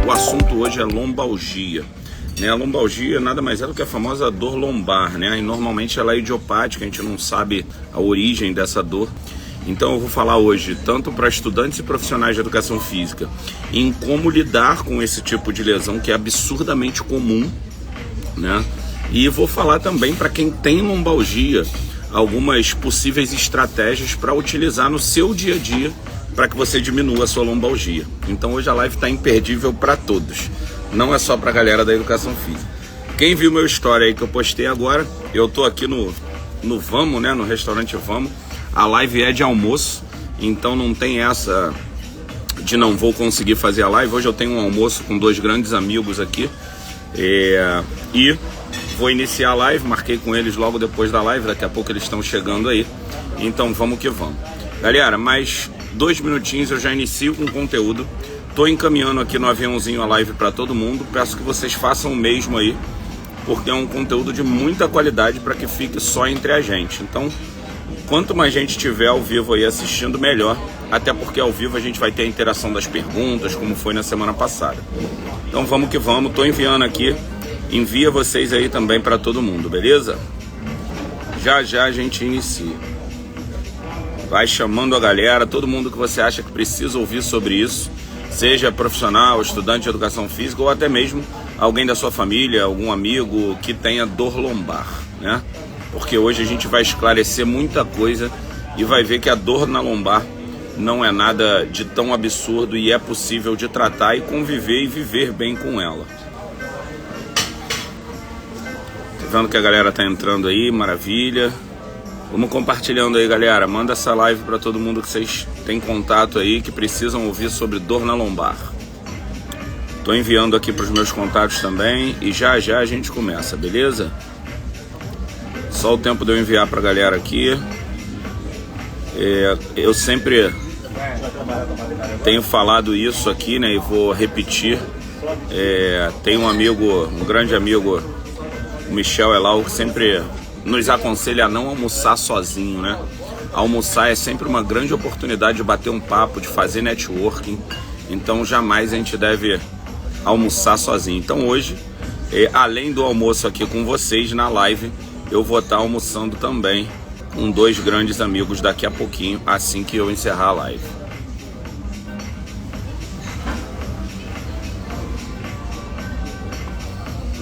O assunto hoje é lombalgia. A lombalgia nada mais é do que a famosa dor lombar, né? E normalmente ela é idiopática, a gente não sabe a origem dessa dor. Então eu vou falar hoje tanto para estudantes e profissionais de educação física em como lidar com esse tipo de lesão que é absurdamente comum, né? E vou falar também para quem tem lombalgia algumas possíveis estratégias para utilizar no seu dia a dia para que você diminua a sua lombalgia. Então hoje a live está imperdível para todos, não é só para a galera da educação física. Quem viu meu story aí que eu postei agora, eu tô aqui no Vamos, né, no restaurante Vamos. A live é de almoço, então não tem essa de não vou conseguir fazer a live. Hoje eu tenho um almoço com dois grandes amigos aqui e vou iniciar a live, marquei com eles logo depois da live, daqui a pouco eles estão chegando aí, então vamos que vamos. Galera, mais 2 minutinhos eu já inicio com conteúdo, tô encaminhando aqui no aviãozinho a live para todo mundo, peço que vocês façam o mesmo aí, porque é um conteúdo de muita qualidade para que fique só entre a gente. Então, quanto mais gente tiver ao vivo aí assistindo, melhor, até porque ao vivo a gente vai ter a interação das perguntas, como foi na semana passada. Então vamos que vamos, tô enviando aqui, envia vocês aí também para todo mundo, beleza? Já já a gente inicia. Vai chamando a galera, todo mundo que você acha que precisa ouvir sobre isso, seja profissional, estudante de educação física ou até mesmo alguém da sua família, algum amigo que tenha dor lombar, né? Porque hoje a gente vai esclarecer muita coisa e vai ver que a dor na lombar não é nada de tão absurdo e é possível de tratar e conviver e viver bem com ela. Tá vendo que a galera tá entrando aí, maravilha. Vamos compartilhando aí, galera. Manda essa live para todo mundo que vocês têm contato aí, que precisam ouvir sobre dor na lombar. Tô enviando aqui para os meus contatos também e já já a gente começa, beleza? Só o tempo de eu enviar pra galera aqui. Eu sempre tenho falado isso aqui, né? E vou repetir. Tem um amigo, um grande amigo, o Michel Elal, que sempre nos aconselha a não almoçar sozinho, né? Almoçar é sempre uma grande oportunidade de bater um papo, de fazer networking. Então jamais a gente deve almoçar sozinho. Então hoje, além do almoço aqui com vocês na live, eu vou estar almoçando também com dois grandes amigos daqui a pouquinho, assim que eu encerrar a live.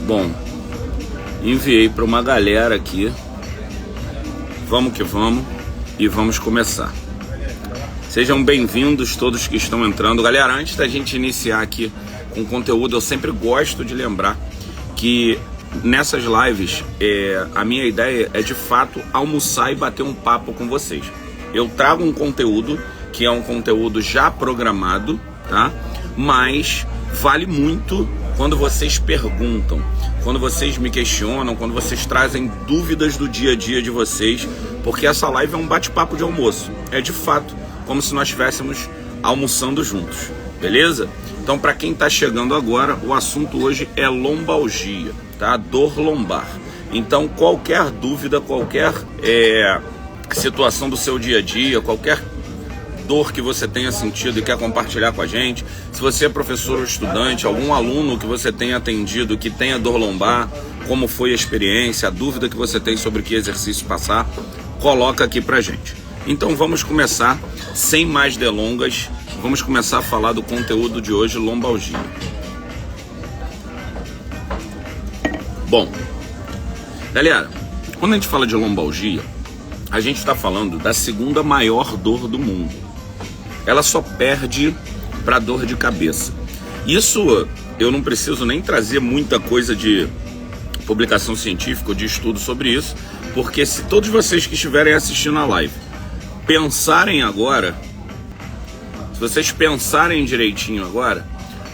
Bom, enviei para uma galera aqui. Vamos que vamos e vamos começar. Sejam bem-vindos todos que estão entrando. Galera, antes da gente iniciar aqui com conteúdo, eu sempre gosto de lembrar que nessas lives, a minha ideia é de fato almoçar e bater um papo com vocês. Eu trago um conteúdo que é um conteúdo já programado, tá? Mas vale muito quando vocês perguntam, quando vocês me questionam, quando vocês trazem dúvidas do dia a dia de vocês, porque essa live é um bate-papo de almoço. É de fato como se nós estivéssemos almoçando juntos, beleza? Então, para quem está chegando agora, o assunto hoje é lombalgia, tá? Dor lombar. Então, qualquer dúvida, qualquer situação do seu dia a dia, qualquer dor que você tenha sentido e quer compartilhar com a gente, se você é professor ou estudante, algum aluno que você tenha atendido que tenha dor lombar, como foi a experiência, a dúvida que você tem sobre que exercício passar, coloca aqui pra gente. Então, vamos começar, sem mais delongas. Vamos começar a falar do conteúdo de hoje, lombalgia. Bom, galera, quando a gente fala de lombalgia, a gente está falando da segunda maior dor do mundo. Ela só perde para dor de cabeça. Isso eu não preciso nem trazer muita coisa de publicação científica ou de estudo sobre isso, porque se todos vocês que estiverem assistindo a live pensarem agora, se vocês pensarem direitinho agora,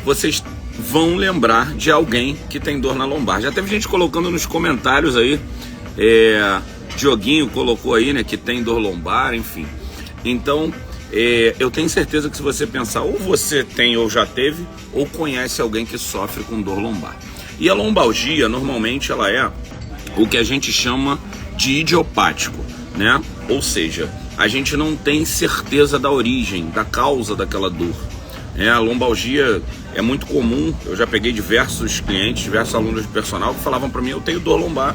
vocês vão lembrar de alguém que tem dor na lombar. Já teve gente colocando nos comentários aí, Dioguinho colocou aí, né, que tem dor lombar, enfim. Então, eu tenho certeza que se você pensar, ou você tem ou já teve, ou conhece alguém que sofre com dor lombar. E a lombalgia, normalmente, ela é o que a gente chama de idiopático, né? Ou seja, a gente não tem certeza da origem, da causa daquela dor. A lombalgia é muito comum. Eu já peguei diversos clientes, diversos alunos de personal que falavam para mim: eu tenho dor lombar.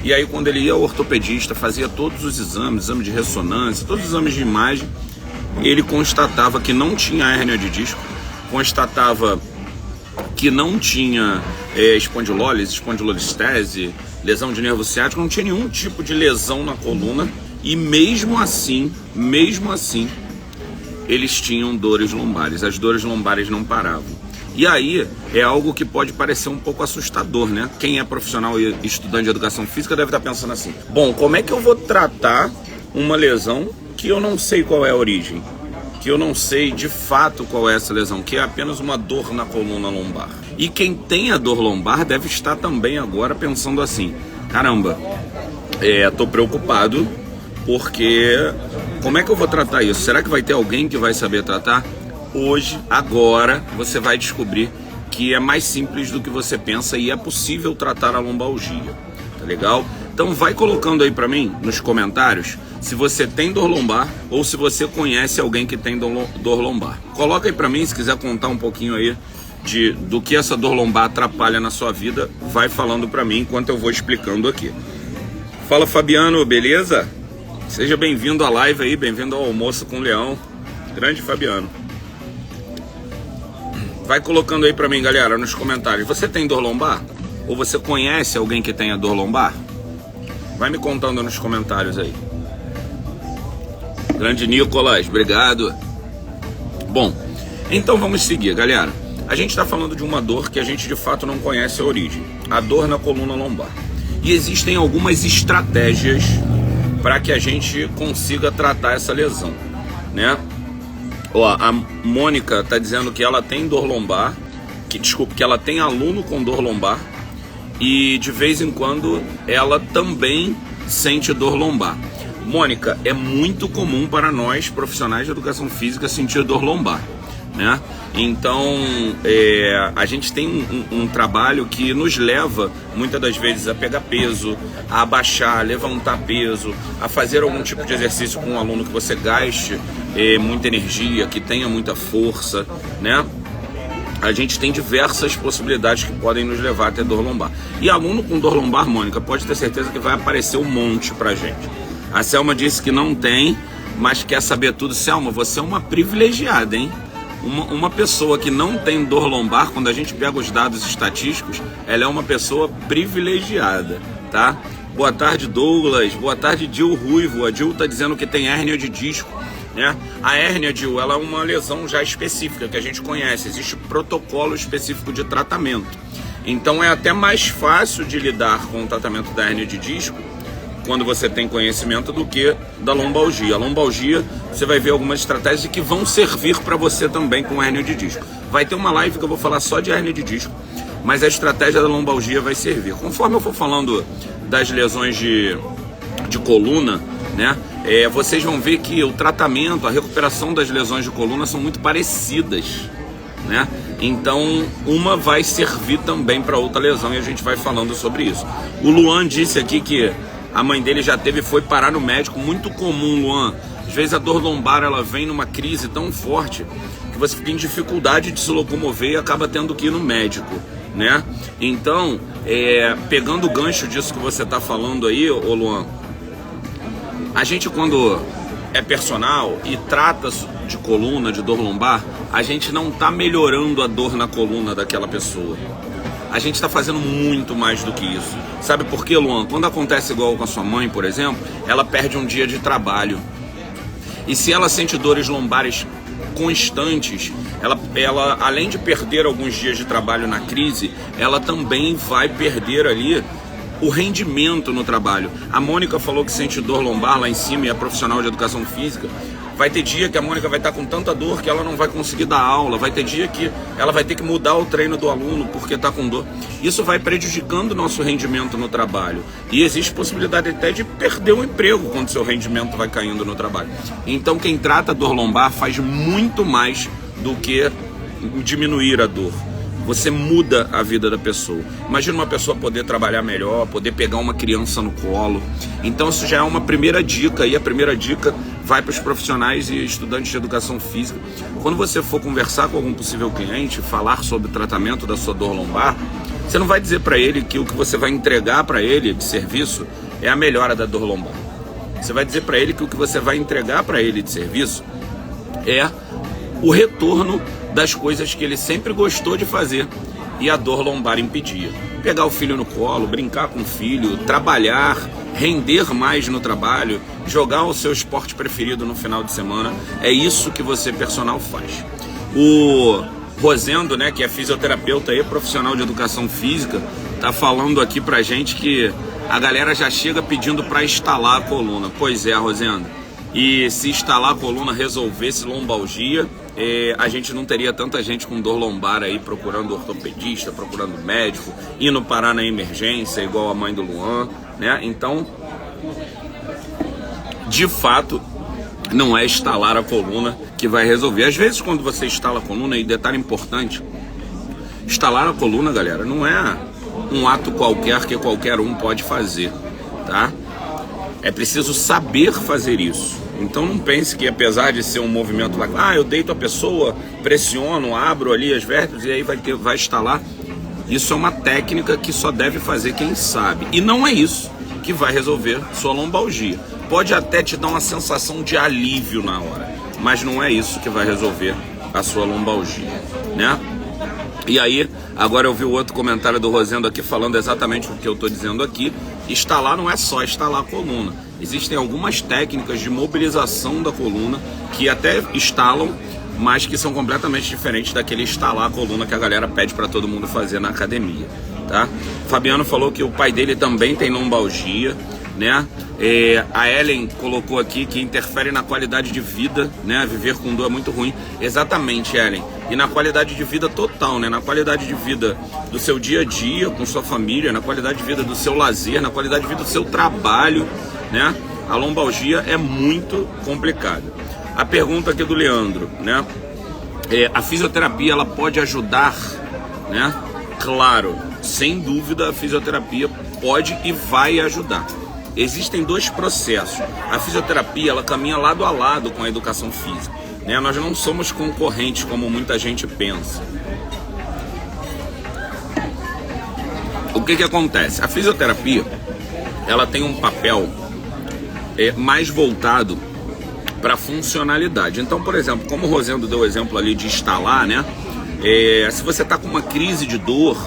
E aí quando ele ia ao ortopedista, fazia todos os exames, exame de ressonância, todos os exames de imagem, ele constatava que não tinha hérnia de disco, constatava que não tinha espondilólise, espondilolistese, lesão de nervo ciático, não tinha nenhum tipo de lesão na coluna, e mesmo assim, eles tinham dores lombares, as dores lombares não paravam. E aí é algo que pode parecer um pouco assustador, né? Quem é profissional e estudante de educação física deve estar pensando assim: bom, como é que eu vou tratar uma lesão que eu não sei qual é a origem? Que eu não sei de fato qual é essa lesão, que é apenas uma dor na coluna lombar. E quem tem a dor lombar deve estar também agora pensando assim: caramba, tô preocupado, porque como é que eu vou tratar isso? Será que vai ter alguém que vai saber tratar? Hoje, agora, você vai descobrir que é mais simples do que você pensa e é possível tratar a lombalgia, tá legal? Então vai colocando aí pra mim, nos comentários, se você tem dor lombar ou se você conhece alguém que tem dor lombar. Coloca aí pra mim, se quiser contar um pouquinho aí do que essa dor lombar atrapalha na sua vida, vai falando pra mim enquanto eu vou explicando aqui. Fala, Fabiano, beleza? Seja bem-vindo à live aí, bem-vindo ao Almoço com o Leão. Grande Fabiano. Vai colocando aí pra mim, galera, nos comentários. Você tem dor lombar? Ou você conhece alguém que tenha dor lombar? Vai me contando nos comentários aí. Grande Nicolas, obrigado. Bom, então vamos seguir, galera. A gente está falando de uma dor que a gente de fato não conhece a origem. A dor na coluna lombar. E existem algumas estratégias para que a gente consiga tratar essa lesão, né? Ó, a Mônica tá dizendo que ela tem dor lombar, que ela tem aluno com dor lombar e de vez em quando ela também sente dor lombar. Mônica, é muito comum para nós profissionais de educação física sentir dor lombar, né? Então a gente tem um trabalho que nos leva muitas das vezes a pegar peso, a abaixar, a levantar peso, a fazer algum tipo de exercício com um aluno que você gaste muita energia, que tenha muita força, né? A gente tem diversas possibilidades que podem nos levar a ter dor lombar. E aluno com dor lombar, Mônica, pode ter certeza que vai aparecer um monte pra gente. A Selma disse que não tem, mas quer saber tudo. Selma, você é uma privilegiada, hein? Uma pessoa que não tem dor lombar, quando a gente pega os dados estatísticos, ela é uma pessoa privilegiada, tá? Boa tarde, Douglas. Boa tarde, Dil Ruivo. A Dil tá dizendo que tem hérnia de disco, né? A hérnia, Dil, ela é uma lesão já específica que a gente conhece. Existe protocolo específico de tratamento. Então é até mais fácil de lidar com o tratamento da hérnia de disco quando você tem conhecimento do que da lombalgia. A lombalgia, você vai ver algumas estratégias que vão servir para você também com hérnia de disco. Vai ter uma live que eu vou falar só de hérnia de disco, mas a estratégia da lombalgia vai servir. Conforme eu for falando das lesões de coluna, né, vocês vão ver que o tratamento, a recuperação das lesões de coluna são muito parecidas, né? Então uma vai servir também para outra lesão e a gente vai falando sobre isso. O Luan disse aqui que a mãe dele já teve e foi parar no médico. Muito comum, Luan. Às vezes a dor lombar ela vem numa crise tão forte que você fica em dificuldade de se locomover e acaba tendo que ir no médico, né? Então, pegando o gancho disso que você está falando aí, ô Luan, a gente quando é personal e trata de coluna, de dor lombar, a gente não está melhorando a dor na coluna daquela pessoa. A gente está fazendo muito mais do que isso. Sabe por quê, Luan? Quando acontece igual com a sua mãe, por exemplo, ela perde um dia de trabalho. E se ela sente dores lombares constantes, ela além de perder alguns dias de trabalho na crise, ela também vai perder ali o rendimento no trabalho. A Mônica falou que sente dor lombar lá em cima e é profissional de educação física. Vai ter dia que a Mônica vai estar com tanta dor que ela não vai conseguir dar aula. Vai ter dia que ela vai ter que mudar o treino do aluno porque está com dor. Isso vai prejudicando o nosso rendimento no trabalho. E existe possibilidade até de perder o emprego quando seu rendimento vai caindo no trabalho. Então quem trata dor lombar faz muito mais do que diminuir a dor. você muda a vida da pessoa. Imagina uma pessoa poder trabalhar melhor, poder pegar uma criança no colo. Então isso já é uma primeira dica, e a primeira dica vai para os profissionais e estudantes de educação física. Quando você for conversar com algum possível cliente, falar sobre o tratamento da sua dor lombar, você não vai dizer para ele que o que você vai entregar para ele de serviço é a melhora da dor lombar. Você vai dizer para ele que o que você vai entregar para ele de serviço é o retorno das coisas que ele sempre gostou de fazer e a dor lombar impedia. Pegar o filho no colo, brincar com o filho, trabalhar, render mais no trabalho, jogar o seu esporte preferido no final de semana. É isso que você, personal, faz. O Rosendo, né, que é fisioterapeuta e profissional de educação física, tá falando aqui pra gente que a galera já chega pedindo para instalar a coluna. Pois é, Rosendo. E se instalar a coluna resolvesse lombalgia, a gente não teria tanta gente com dor lombar aí procurando ortopedista, procurando médico, indo parar na emergência, igual a mãe do Luan, né? Então, de fato, não é instalar a coluna que vai resolver. Às vezes, quando você instala a coluna, e detalhe importante, instalar a coluna, galera, não é um ato qualquer que qualquer um pode fazer, tá? É preciso saber fazer isso. Então não pense que, apesar de ser um movimento lá, eu deito a pessoa, pressiono, abro ali as vértebras e aí vai instalar. Isso é uma técnica que só deve fazer quem sabe. E não é isso que vai resolver sua lombalgia. Pode até te dar uma sensação de alívio na hora, mas não é isso que vai resolver a sua lombalgia, né? E aí, agora eu vi o outro comentário do Rosendo aqui falando exatamente o que eu estou dizendo aqui. Instalar não é só instalar a coluna. Existem algumas técnicas de mobilização da coluna que até instalam, mas que são completamente diferentes daquele instalar a coluna que a galera pede para todo mundo fazer na academia, tá? Fabiano falou que o pai dele também tem lombalgia, né? A Ellen colocou aqui que interfere na qualidade de vida, né? Viver com dor é muito ruim. Exatamente, Ellen. E na qualidade de vida total, né? Na qualidade de vida do seu dia a dia com sua família, na qualidade de vida do seu lazer, na qualidade de vida do seu trabalho, né? A lombalgia é muito complicada. A pergunta aqui do Leandro, né? A fisioterapia, ela pode ajudar, né? Claro, sem dúvida a fisioterapia pode e vai ajudar. Existem dois processos. A fisioterapia, ela caminha lado a lado com a educação física, né? Nós não somos concorrentes como muita gente pensa. O que acontece? A fisioterapia, ela tem um papel mais voltado para funcionalidade. Então, por exemplo, como o Rosendo deu o exemplo ali de instalar, né? Se você está com uma crise de dor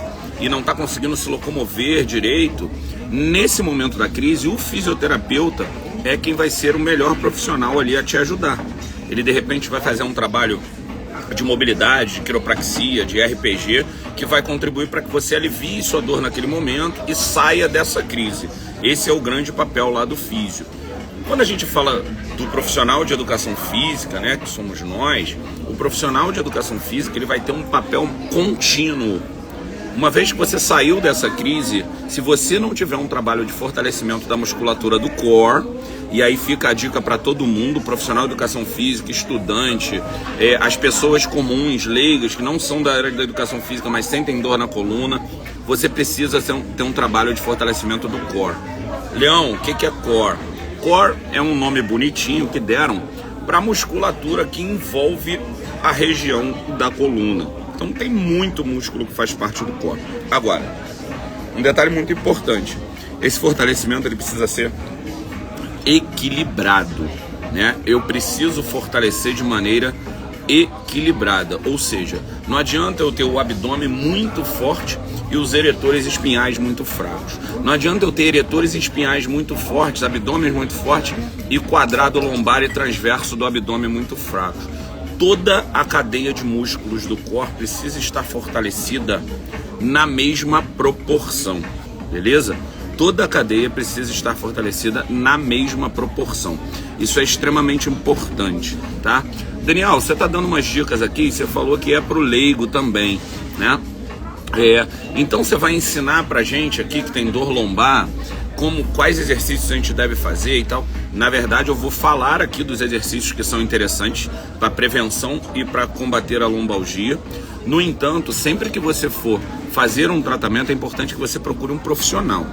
e não está conseguindo se locomover direito, nesse momento da crise, o fisioterapeuta é quem vai ser o melhor profissional ali a te ajudar. Ele, de repente, vai fazer um trabalho de mobilidade, de quiropraxia, de RPG, que vai contribuir para que você alivie sua dor naquele momento e saia dessa crise. Esse é o grande papel lá do físio. Quando a gente fala do profissional de educação física, né, que somos nós, o profissional de educação física, ele vai ter um papel contínuo. Uma vez que você saiu dessa crise, se você não tiver um trabalho de fortalecimento da musculatura do core, e aí fica a dica para todo mundo, profissional de educação física, estudante, as pessoas comuns, leigas, que não são da área da educação física, mas sentem dor na coluna, você precisa ter um trabalho de fortalecimento do core. Leão, o que é core? Core é um nome bonitinho que deram para a musculatura que envolve a região da coluna. Então tem muito músculo que faz parte do core. Agora, um detalhe muito importante, esse fortalecimento ele precisa ser equilibrado, né? Eu preciso fortalecer de maneira equilibrada, ou seja, não adianta eu ter o abdômen muito forte e os eretores espinhais muito fracos. Não adianta eu ter eretores espinhais muito fortes, abdômen muito forte e quadrado lombar e transverso do abdômen muito fracos. Toda a cadeia de músculos do corpo precisa estar fortalecida na mesma proporção, beleza? Toda a cadeia precisa estar fortalecida na mesma proporção. Isso é extremamente importante, tá? Daniel, você está dando umas dicas aqui, você falou que é para o leigo também, né? Então você vai ensinar pra gente aqui que tem dor lombar, quais exercícios a gente deve fazer e tal. Na verdade, eu vou falar aqui dos exercícios que são interessantes para prevenção e para combater a lombalgia. No entanto, sempre que você for fazer um tratamento, é importante que você procure um profissional.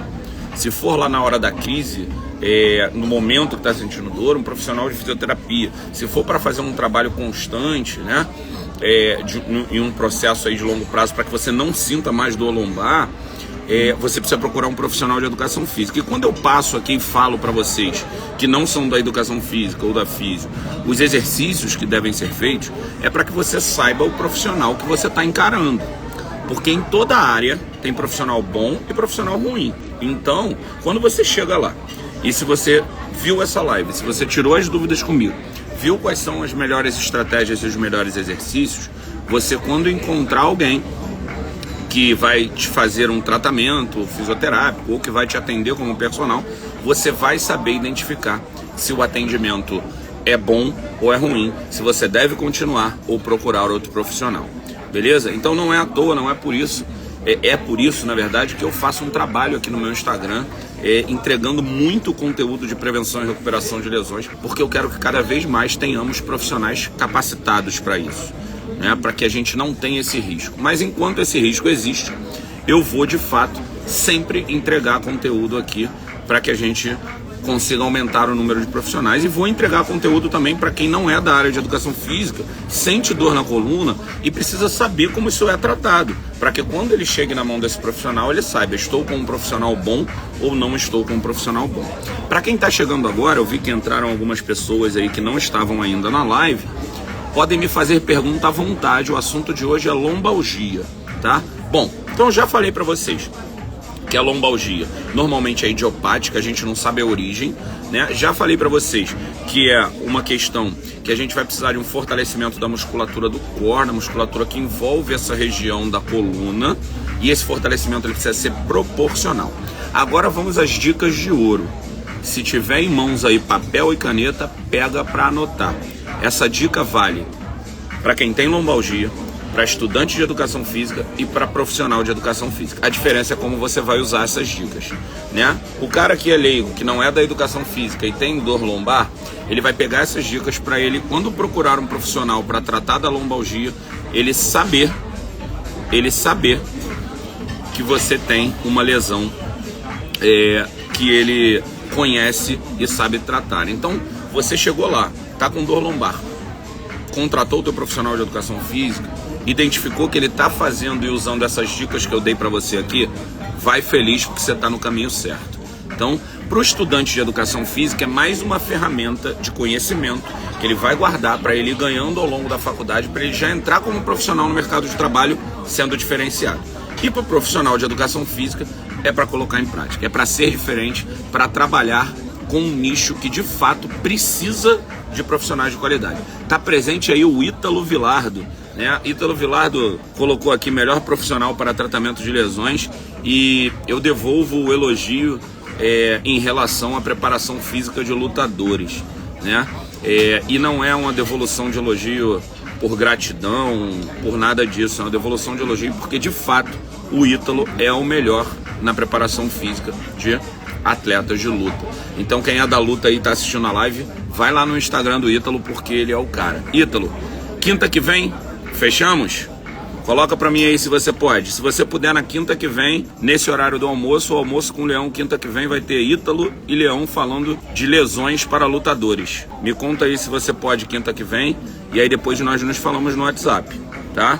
Se for lá na hora da crise, no momento que está sentindo dor, um profissional de fisioterapia. Se for para fazer um trabalho constante, né, em um processo aí de longo prazo, para que você não sinta mais dor lombar, você precisa procurar um profissional de educação física. E quando eu passo aqui e falo para vocês que não são da educação física ou da físio, os exercícios que devem ser feitos, é para que você saiba o profissional que você está encarando. Porque em toda área tem profissional bom e profissional ruim. Então, quando você chega lá, e se você viu essa live, se você tirou as dúvidas comigo, viu quais são as melhores estratégias e os melhores exercícios, você, quando encontrar alguém que vai te fazer um tratamento fisioterápico ou que vai te atender como personal, você vai saber identificar se o atendimento é bom ou é ruim, se você deve continuar ou procurar outro profissional. Beleza? Então não é à toa, não é por isso. É por isso, na verdade, que eu faço um trabalho aqui no meu Instagram, entregando muito conteúdo de prevenção e recuperação de lesões, porque eu quero que cada vez mais tenhamos profissionais capacitados para isso, né? Para que a gente não tenha esse risco. Mas enquanto esse risco existe, eu vou, de fato, sempre entregar conteúdo aqui para que a gente consiga aumentar o número de profissionais, e vou entregar conteúdo também para quem não é da área de educação física, sente dor na coluna e precisa saber como isso é tratado, para que quando ele chegue na mão desse profissional, ele saiba, estou com um profissional bom ou não estou com um profissional bom. Para quem está chegando agora, eu vi que entraram algumas pessoas aí que não estavam ainda na live, podem me fazer pergunta à vontade. O assunto de hoje é lombalgia, tá? Bom, então eu já falei para vocês que a lombalgia normalmente é idiopática, a gente não sabe a origem, né? Já falei para vocês que é uma questão que a gente vai precisar de um fortalecimento da musculatura do core, da musculatura que envolve essa região da coluna, e esse fortalecimento ele precisa ser proporcional. Agora vamos às dicas de ouro. Se tiver em mãos aí papel e caneta, pega para anotar. Essa dica vale para quem tem lombalgia, para estudante de educação física e para profissional de educação física. A diferença é como você vai usar essas dicas, né? O cara que é leigo, que não é da educação física e tem dor lombar, ele vai pegar essas dicas para ele, quando procurar um profissional para tratar da lombalgia, ele saber que você tem uma lesão que ele conhece e sabe tratar. Então, você chegou lá, tá com dor lombar, contratou o teu profissional de educação física, identificou que ele está fazendo e usando essas dicas que eu dei para você aqui, vai feliz porque você está no caminho certo. Então, para o estudante de educação física, é mais uma ferramenta de conhecimento que ele vai guardar para ele ir ganhando ao longo da faculdade, para ele já entrar como profissional no mercado de trabalho sendo diferenciado. E para o profissional de educação física, é para colocar em prática, é para ser diferente, para trabalhar com um nicho que de fato precisa de profissionais de qualidade. Está presente aí o Ítalo Vilardo, né? Ítalo Vilardo colocou aqui melhor profissional para tratamento de lesões, e eu devolvo o elogio em relação à preparação física de lutadores, né? E não é uma devolução de elogio por gratidão, por nada disso, é uma devolução de elogio porque de fato o Ítalo é o melhor na preparação física de atletas de luta. Então quem é da luta aí, tá assistindo a live, vai lá no Instagram do Ítalo, porque ele é o cara. Ítalo, quinta que vem, fechamos? Coloca pra mim aí se você pode. Se você puder, na quinta que vem, nesse horário do almoço, o almoço com o Leão, quinta que vem, vai ter Ítalo e Leão falando de lesões para lutadores. Me conta aí se você pode quinta que vem, e aí depois nós nos falamos no WhatsApp, tá?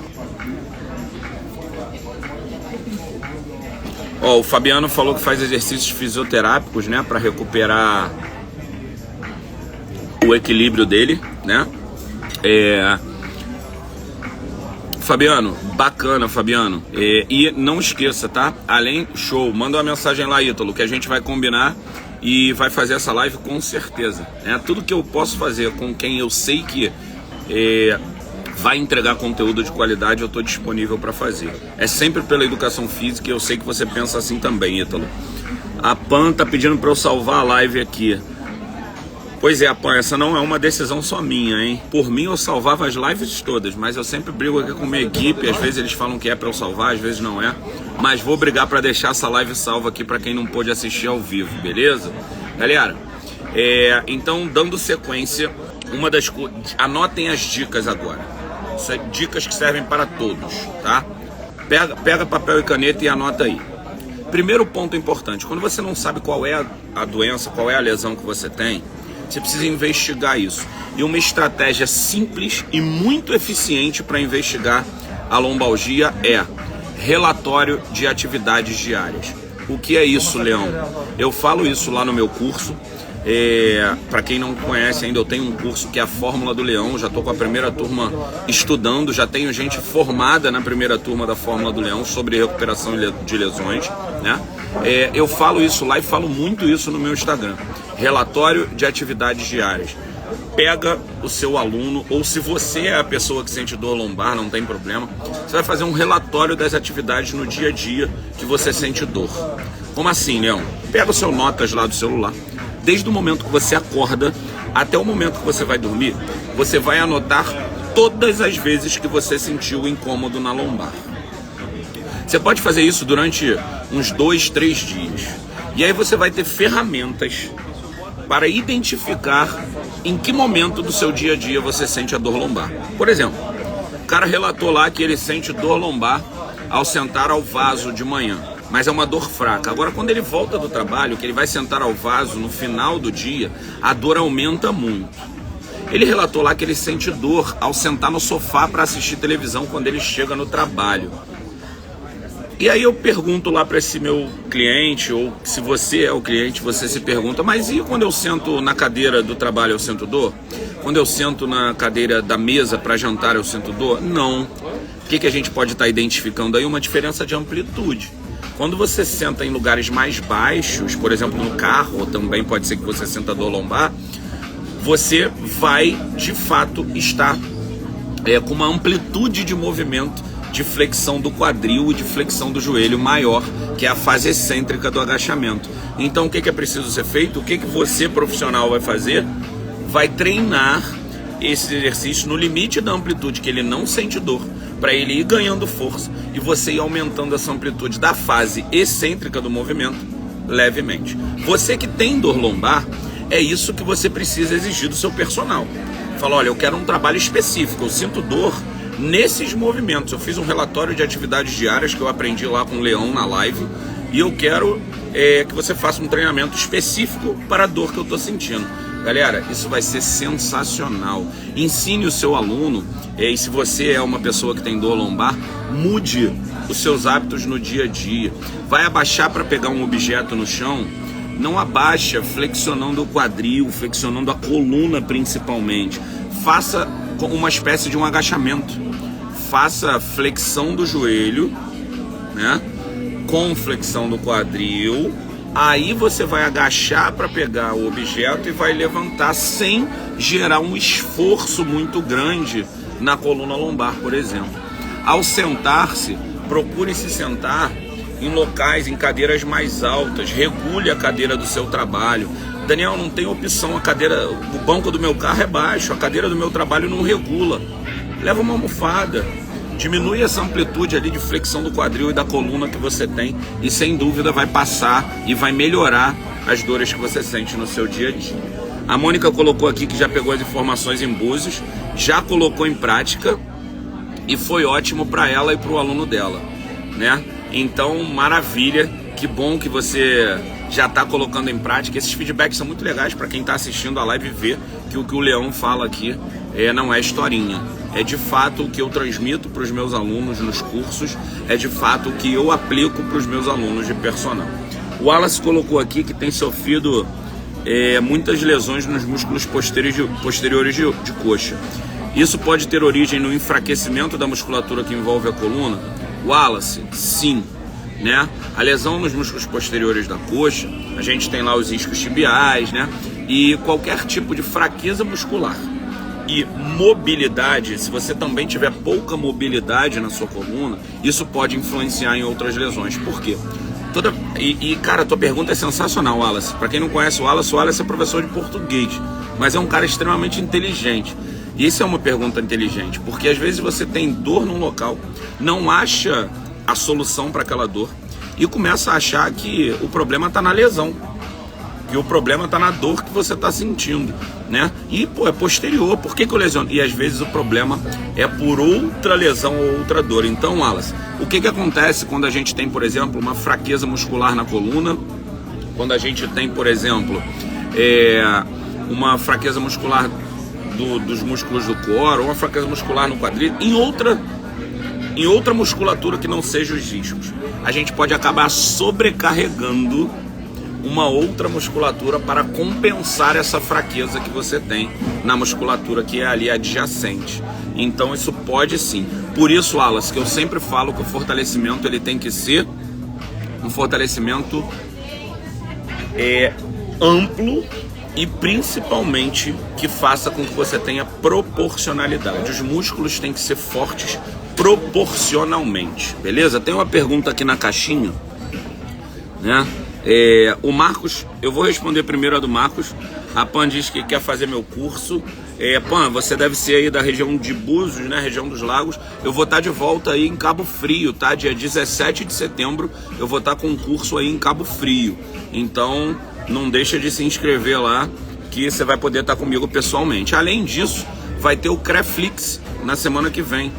Ó, o Fabiano falou que faz exercícios fisioterápicos, né, para recuperar o equilíbrio dele, né? Fabiano, bacana, Fabiano. E não esqueça, tá? Show, manda uma mensagem lá, Ítalo, que a gente vai combinar e vai fazer essa live com certeza, né? Tudo que eu posso fazer com quem eu sei que vai entregar conteúdo de qualidade, eu estou disponível para fazer. É sempre pela educação física, e eu sei que você pensa assim também, Ítalo. A Pan tá pedindo para eu salvar a live aqui. Pois é, Pan, essa não é uma decisão só minha, hein? Por mim eu salvava as lives todas, mas eu sempre brigo aqui com minha equipe, às vezes eles falam que é para eu salvar, às vezes não é. Mas vou brigar para deixar essa live salva aqui para quem não pôde assistir ao vivo, beleza? Galera, então dando sequência, anotem as dicas agora. dicas que servem para todos, tá? Pega papel e caneta e anota aí. Primeiro ponto importante, quando você não sabe qual é a doença, qual é a lesão que você tem, você precisa investigar isso. E uma estratégia simples e muito eficiente para investigar a lombalgia é relatório de atividades diárias. O que é isso, Leão? Eu falo isso lá no meu curso. Para quem não conhece ainda, eu tenho um curso que é a Fórmula do Leão. Já estou com a primeira turma estudando, já tenho gente formada na primeira turma da Fórmula do Leão sobre recuperação de lesões, né? Eu falo isso lá e falo muito isso no meu Instagram. Relatório de atividades diárias. Pega o seu aluno, ou se você é a pessoa que sente dor lombar, não tem problema, você vai fazer um relatório das atividades no dia a dia que você sente dor. Como assim, Leão? Pega o seu notas lá do celular. Desde o momento que você acorda até o momento que você vai dormir, você vai anotar todas as vezes que você sentiu incômodo na lombar. Você pode fazer isso durante uns 2, 3 dias. E aí você vai ter ferramentas para identificar em que momento do seu dia a dia você sente a dor lombar. Por exemplo, o cara relatou lá que ele sente dor lombar ao sentar ao vaso de manhã, mas é uma dor fraca. Agora, quando ele volta do trabalho, que ele vai sentar ao vaso no final do dia, a dor aumenta muito. Ele relatou lá que ele sente dor ao sentar no sofá para assistir televisão quando ele chega no trabalho. E aí eu pergunto lá para esse meu cliente, ou se você é o cliente, você se pergunta, mas e quando eu sento na cadeira do trabalho eu sinto dor? Quando eu sento na cadeira da mesa para jantar eu sinto dor? Não. O que a gente pode estar identificando aí? Uma diferença de amplitude. Quando você senta em lugares mais baixos, por exemplo no carro, ou também pode ser que você sinta dor lombar, você vai de fato estar com uma amplitude de movimento de flexão do quadril e de flexão do joelho maior, que é a fase excêntrica do agachamento. Então o que é preciso ser feito? O que você, profissional, vai fazer? Vai treinar esse exercício no limite da amplitude que ele não sente dor, para ele ir ganhando força e você ir aumentando essa amplitude da fase excêntrica do movimento levemente. Você que tem dor lombar, é isso que você precisa exigir do seu personal. Fala, olha, eu quero um trabalho específico, eu sinto dor nesses movimentos. Eu fiz um relatório de atividades diárias que eu aprendi lá com o Leão na live e eu quero que você faça um treinamento específico para a dor que eu estou sentindo. Galera, isso vai ser sensacional. Ensine o seu aluno, e se você é uma pessoa que tem dor lombar, mude os seus hábitos no dia a dia. Vai abaixar para pegar um objeto no chão, não abaixa flexionando o quadril, flexionando a coluna principalmente. Faça uma espécie de um agachamento. Faça flexão do joelho, né? Com flexão do quadril. Aí você vai agachar para pegar o objeto e vai levantar sem gerar um esforço muito grande na coluna lombar, por exemplo. Ao sentar-se, procure se sentar em locais, em cadeiras mais altas. Regule a cadeira do seu trabalho. Daniel, não tem opção, o banco do meu carro é baixo, a cadeira do meu trabalho não regula. Leva uma almofada. Diminui essa amplitude ali de flexão do quadril e da coluna que você tem e sem dúvida vai passar e vai melhorar as dores que você sente no seu dia a dia. A Mônica colocou aqui que já pegou as informações em Búzios, já colocou em prática e foi ótimo para ela e para o aluno dela, né? Então, maravilha, que bom que você já está colocando em prática. Esses feedbacks são muito legais para quem está assistindo a live ver que o que o Leão fala aqui não é historinha. É de fato o que eu transmito para os meus alunos nos cursos, é de fato o que eu aplico para os meus alunos de personal. O Wallace colocou aqui que tem sofrido muitas lesões nos músculos posteriores de coxa. Isso pode ter origem no enfraquecimento da musculatura que envolve a coluna? Wallace, sim. Né? A lesão nos músculos posteriores da coxa, a gente tem lá os isquios tibiais, né? E qualquer tipo de fraqueza muscular e mobilidade, se você também tiver pouca mobilidade na sua coluna, isso pode influenciar em outras lesões. Por quê? Cara, a tua pergunta é sensacional, Wallace. Para quem não conhece o Wallace é professor de português, mas é um cara extremamente inteligente. E isso é uma pergunta inteligente, porque às vezes você tem dor num local, não acha a solução para aquela dor e começa a achar que o problema está na lesão. que o problema está na dor que você está sentindo, né? E, pô, é posterior, por que eu lesiono? E às vezes o problema é por outra lesão ou outra dor. Então, Wallace, o que acontece quando a gente tem, por exemplo, uma fraqueza muscular na coluna, quando a gente tem, por exemplo, uma fraqueza muscular dos músculos do core, ou uma fraqueza muscular no quadril, em outra musculatura que não seja os discos? A gente pode acabar sobrecarregando uma outra musculatura para compensar essa fraqueza que você tem na musculatura que é ali adjacente. Então isso pode sim. Por isso, Wallace, que eu sempre falo que o fortalecimento ele tem que ser um fortalecimento amplo e principalmente que faça com que você tenha proporcionalidade. Os músculos têm que ser fortes proporcionalmente, beleza? Tem uma pergunta aqui na caixinha, né? O Marcos, eu vou responder primeiro a do Marcos. A Pan diz que quer fazer meu curso. Pan, você deve ser aí da região de Búzios, né? Região dos Lagos. Eu vou estar de volta aí em Cabo Frio, tá? Dia 17 de setembro eu vou estar com um curso aí em Cabo Frio. Então não deixa de se inscrever lá, que você vai poder estar comigo pessoalmente. Além disso, vai ter o Creflix na semana que vem,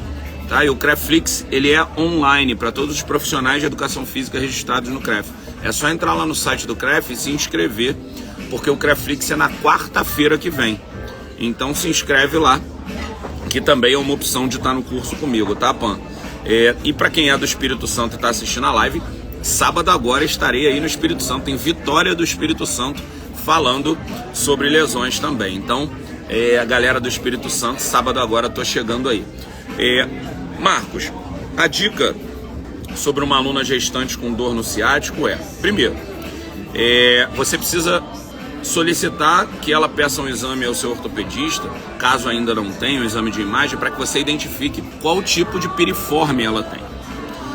tá? E o Creflix, ele é online para todos os profissionais de educação física registrados no CREF. É só entrar lá no site do CREF e se inscrever, porque o Creflix é na quarta-feira que vem. Então se inscreve lá, que também é uma opção de estar no curso comigo, tá, Pan? E para quem é do Espírito Santo e está assistindo a live, sábado agora estarei aí no Espírito Santo, em Vitória do Espírito Santo, falando sobre lesões também. Então, a galera do Espírito Santo, sábado agora estou chegando aí. Marcos, a dica sobre uma aluna gestante com dor no ciático primeiro, você precisa solicitar que ela peça um exame ao seu ortopedista, caso ainda não tenha um exame de imagem, para que você identifique qual tipo de piriforme ela tem.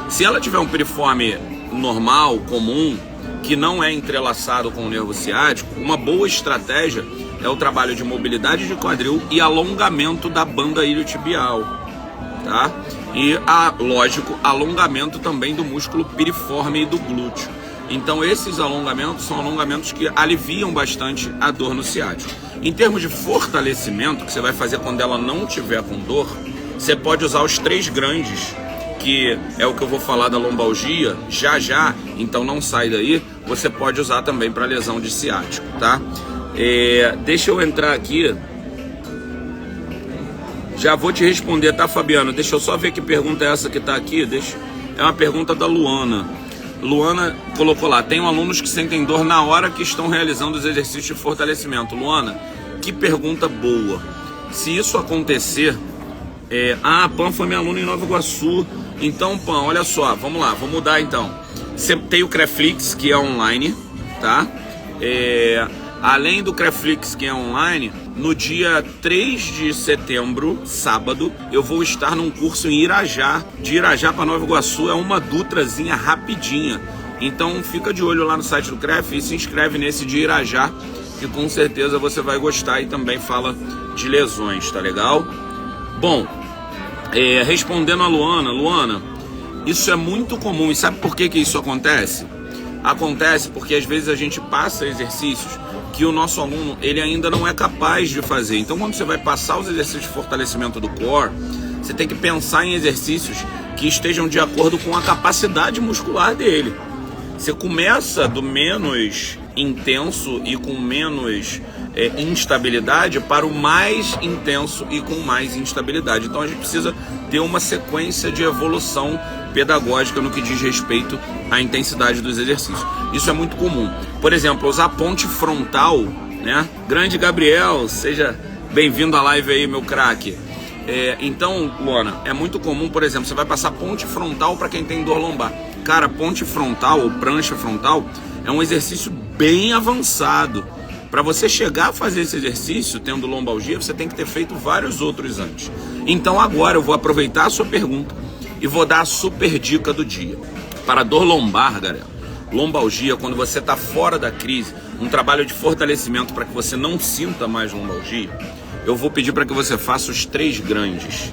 Se ela tiver um piriforme normal, comum, que não é entrelaçado com o nervo ciático, uma boa estratégia é o trabalho de mobilidade de quadril e alongamento da banda iliotibial, tá? E, lógico, alongamento também do músculo piriforme e do glúteo. Então esses alongamentos são alongamentos que aliviam bastante a dor no ciático. Em termos de fortalecimento, que você vai fazer quando ela não tiver com dor, você pode usar os 3 grandes, que é o que eu vou falar da lombalgia já, então não sai daí. Você pode usar também para lesão de ciático, tá? Deixa eu entrar aqui. Já vou te responder, tá, Fabiano? Deixa eu só ver que pergunta é essa que tá aqui. É uma pergunta da Luana. Luana colocou lá: tenho alunos que sentem dor na hora que estão realizando os exercícios de fortalecimento. Luana, que pergunta boa. Se isso acontecer, a Pan foi minha aluna em Nova Iguaçu. Então, Pan, olha só, vamos lá, vou mudar então. Você tem o Creflix, que é online, tá? Além do Creflix, que é online, no dia 3 de setembro, sábado, eu vou estar num curso em Irajá. De Irajá para Nova Iguaçu é uma dutrazinha rapidinha. Então fica de olho lá no site do CREF e se inscreve nesse de Irajá, que com certeza você vai gostar e também fala de lesões, tá legal? Bom, respondendo a Luana, isso é muito comum. E sabe por que isso acontece? Acontece porque às vezes a gente passa exercícios que o nosso aluno ele ainda não é capaz de fazer. Então quando você vai passar os exercícios de fortalecimento do core, você tem que pensar em exercícios que estejam de acordo com a capacidade muscular dele. Você começa do menos intenso e com menos instabilidade para o mais intenso e com mais instabilidade. Então a gente precisa ter uma sequência de evolução pedagógica no que diz respeito à intensidade dos exercícios. Isso é muito comum. Por exemplo, usar ponte frontal, né? Grande Gabriel, seja bem-vindo à live aí, meu craque. Então, Luana, é muito comum, por exemplo, você vai passar ponte frontal para quem tem dor lombar. Cara, ponte frontal ou prancha frontal é um exercício bem avançado. Para você chegar a fazer esse exercício, tendo lombalgia, você tem que ter feito vários outros antes. Então agora eu vou aproveitar a sua pergunta e vou dar a super dica do dia. Para dor lombar, galera, lombalgia, quando você está fora da crise, um trabalho de fortalecimento para que você não sinta mais lombalgia, eu vou pedir para que você faça os 3 grandes,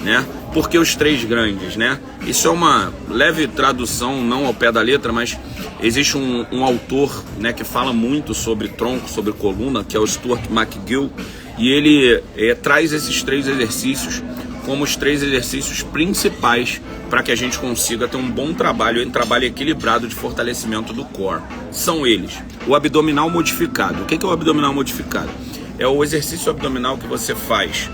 né? Por que os três grandes, né? Isso é uma leve tradução, não ao pé da letra, mas existe um autor, né, que fala muito sobre tronco, sobre coluna, que é o Stuart McGill, e ele traz esses três exercícios como os três exercícios principais para que a gente consiga ter um bom trabalho, um trabalho equilibrado de fortalecimento do core. São eles: o abdominal modificado. O que é o abdominal modificado? É o exercício abdominal que você faz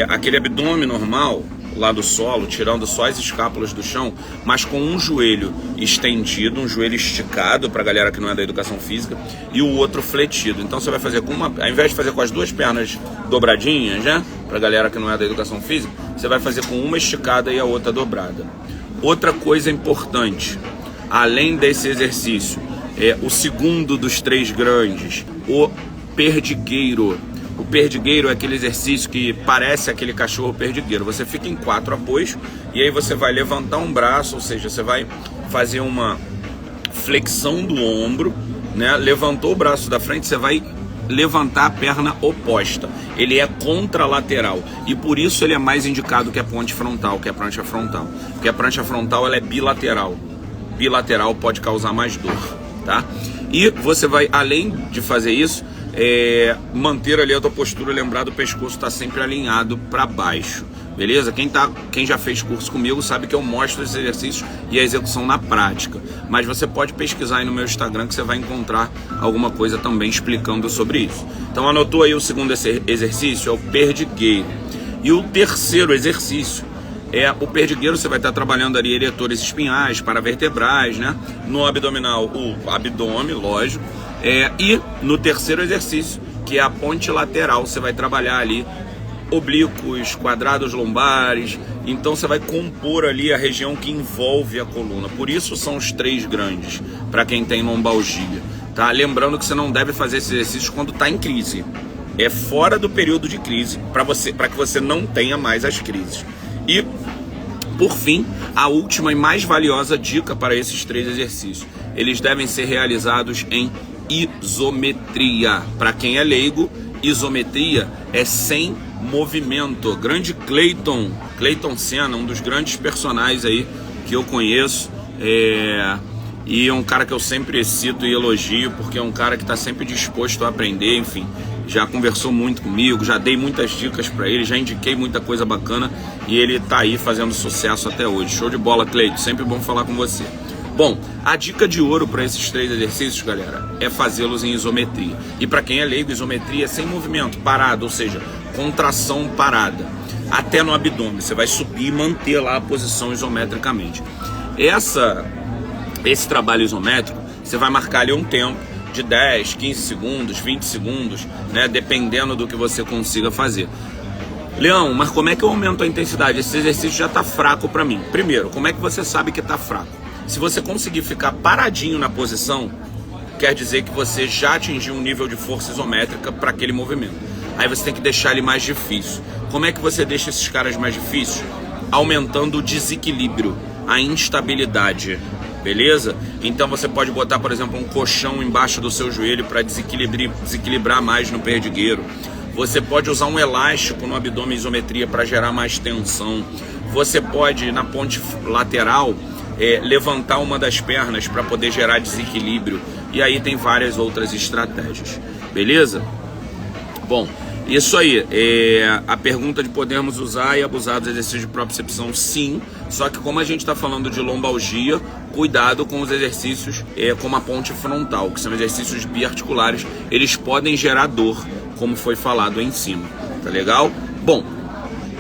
aquele abdômen normal lá do solo, tirando só as escápulas do chão, mas com um joelho estendido, um joelho esticado para a galera que não é da educação física, e o outro fletido. Então você vai fazer com ao invés de fazer com as duas pernas dobradinhas, né, para a galera que não é da educação física, você vai fazer com uma esticada e a outra dobrada. Outra coisa importante, além desse exercício, o segundo dos três grandes, o perdigueiro. O perdigueiro é aquele exercício que parece aquele cachorro perdigueiro. Você fica em 4 apoios e aí você vai levantar um braço, ou seja, você vai fazer uma flexão do ombro, né? Levantou o braço da frente, você vai levantar a perna oposta. Ele é contralateral e por isso ele é mais indicado que a ponte frontal, que a prancha frontal. Porque a prancha frontal ela é bilateral. Bilateral pode causar mais dor, tá? E você vai, além de fazer isso, manter ali a tua postura, lembrar do pescoço estar sempre alinhado para baixo, beleza? Quem já fez curso comigo sabe que eu mostro esses exercícios e a execução na prática, mas você pode pesquisar aí no meu Instagram que você vai encontrar alguma coisa também explicando sobre isso. Então anotou aí: o segundo exercício é o perdigueiro, e o terceiro exercício o perdigueiro. Você vai estar trabalhando ali eretores espinhais, paravertebrais, né? No abdominal, o abdômen, lógico. E no terceiro exercício, que é a ponte lateral, você vai trabalhar ali oblíquos, quadrados lombares. Então você vai compor ali a região que envolve a coluna. Por isso são os três grandes, para quem tem lombalgia, tá? Lembrando que você não deve fazer esse exercício quando está em crise. É fora do período de crise, para que você não tenha mais as crises. E, por fim, a última e mais valiosa dica para esses três exercícios: eles devem ser realizados em isometria. Para quem é leigo, isometria é sem movimento. Grande Clayton Senna, um dos grandes personagens aí que eu conheço, e é um cara que eu sempre cito e elogio, porque é um cara que está sempre disposto a aprender. Enfim, já conversou muito comigo, já dei muitas dicas para ele, já indiquei muita coisa bacana e ele tá aí fazendo sucesso até hoje. Show de bola, Cleiton, sempre bom falar com você. Bom, a dica de ouro para esses três exercícios, galera, é fazê-los em isometria. E para quem é leigo, isometria é sem movimento, parado, ou seja, contração parada, até no abdômen. Você vai subir e manter lá a posição isometricamente. Esse trabalho isométrico, você vai marcar ali um tempo de 10, 15 segundos, 20 segundos, né, dependendo do que você consiga fazer. Leão, mas como é que eu aumento a intensidade? Esse exercício já está fraco para mim. Primeiro, como é que você sabe que está fraco? Se você conseguir ficar paradinho na posição, quer dizer que você já atingiu um nível de força isométrica para aquele movimento. Aí você tem que deixar ele mais difícil. Como é que você deixa esses caras mais difíceis? Aumentando o desequilíbrio, a instabilidade, beleza? Então você pode botar, por exemplo, um colchão embaixo do seu joelho para desequilibrar mais no perdigueiro. Você pode usar um elástico no abdômen isometria para gerar mais tensão. Você pode, na ponte lateral, levantar uma das pernas para poder gerar desequilíbrio. E aí tem várias outras estratégias, beleza? Bom, isso aí, a pergunta de podermos usar e abusar dos exercícios de propriocepção, sim. Só que como a gente está falando de lombalgia, cuidado com os exercícios como a ponte frontal, que são exercícios biarticulares. Eles podem gerar dor, como foi falado aí em cima, tá legal? Bom,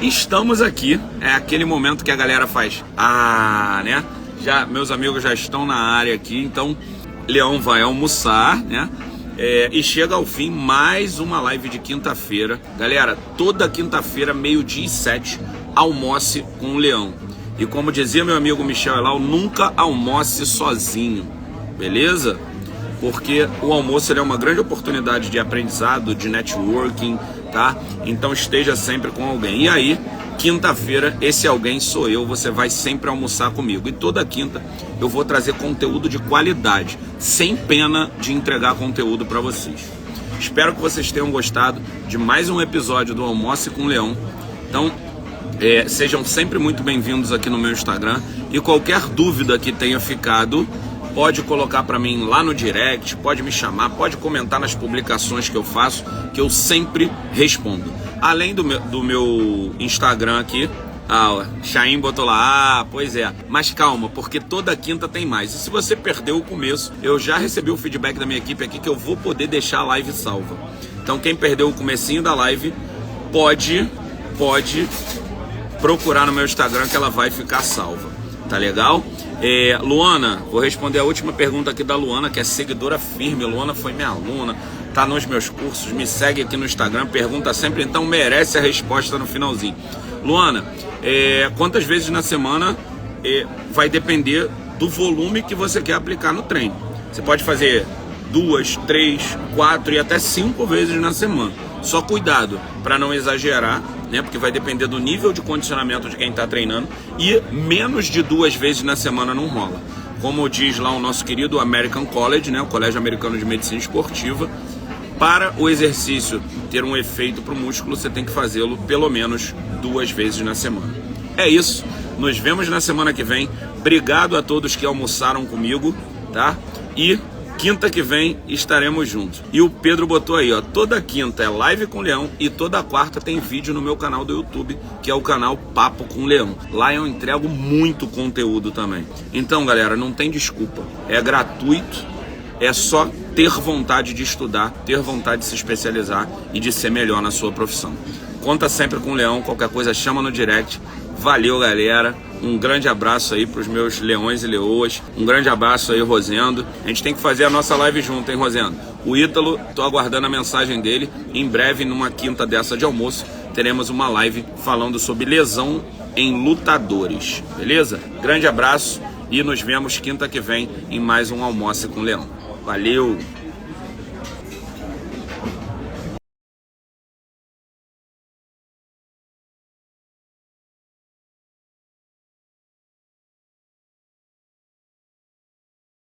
estamos aqui, é aquele momento que a galera faz, né? Meus amigos já estão na área aqui, então Leão vai almoçar, né? E chega ao fim mais uma live de quinta-feira. Galera, toda quinta-feira, 12h07, almoce com o Leão. E como dizia meu amigo Michel Elal, nunca almoce sozinho, beleza? Porque o almoço ele é uma grande oportunidade de aprendizado, de networking, tá? Então esteja sempre com alguém. E aí, quinta-feira, esse alguém sou eu, você vai sempre almoçar comigo. E toda quinta eu vou trazer conteúdo de qualidade, sem pena de entregar conteúdo para vocês. Espero que vocês tenham gostado de mais um episódio do Almoce com o Leão. Então, Sejam sempre muito bem-vindos aqui no meu Instagram. E qualquer dúvida que tenha ficado, pode colocar para mim lá no direct, pode me chamar, pode comentar nas publicações que eu faço, que eu sempre respondo. Além do meu Instagram aqui, Chaim botou lá, pois é. Mas calma, porque toda quinta tem mais. E se você perdeu o começo, eu já recebi o feedback da minha equipe aqui que eu vou poder deixar a live salva. Então quem perdeu o comecinho da live, pode procurar no meu Instagram que ela vai ficar salva. Tá legal? Luana, vou responder a última pergunta aqui da Luana, que é seguidora firme. Luana foi minha aluna, tá nos meus cursos, me segue aqui no Instagram, pergunta sempre, então merece a resposta no finalzinho. Luana, quantas vezes na semana vai depender do volume que você quer aplicar no treino. Você pode fazer 2, 3, 4 e até 5 vezes na semana. Só cuidado para não exagerar, né? Porque vai depender do nível de condicionamento de quem está treinando, e menos de 2 vezes na semana não rola. Como diz lá o nosso querido American College, né? O Colégio Americano de Medicina Esportiva, para o exercício ter um efeito para o músculo, você tem que fazê-lo pelo menos 2 vezes na semana. É isso, nos vemos na semana que vem. Obrigado a todos que almoçaram comigo, tá? E quinta que vem estaremos juntos. E o Pedro botou aí, toda quinta é live com o Leão e toda quarta tem vídeo no meu canal do YouTube, que é o canal Papo com o Leão. Lá eu entrego muito conteúdo também. Então, galera, não tem desculpa. É gratuito, é só ter vontade de estudar, ter vontade de se especializar e de ser melhor na sua profissão. Conta sempre com o Leão, qualquer coisa chama no direct. Valeu, galera. Um grande abraço aí pros meus leões e leoas. Um grande abraço aí, Rosendo. A gente tem que fazer a nossa live junto, hein, Rosendo? O Ítalo, tô aguardando a mensagem dele. Em breve, numa quinta dessa de almoço, teremos uma live falando sobre lesão em lutadores. Beleza? Grande abraço e nos vemos quinta que vem em mais um Almoce com o Leão. Valeu!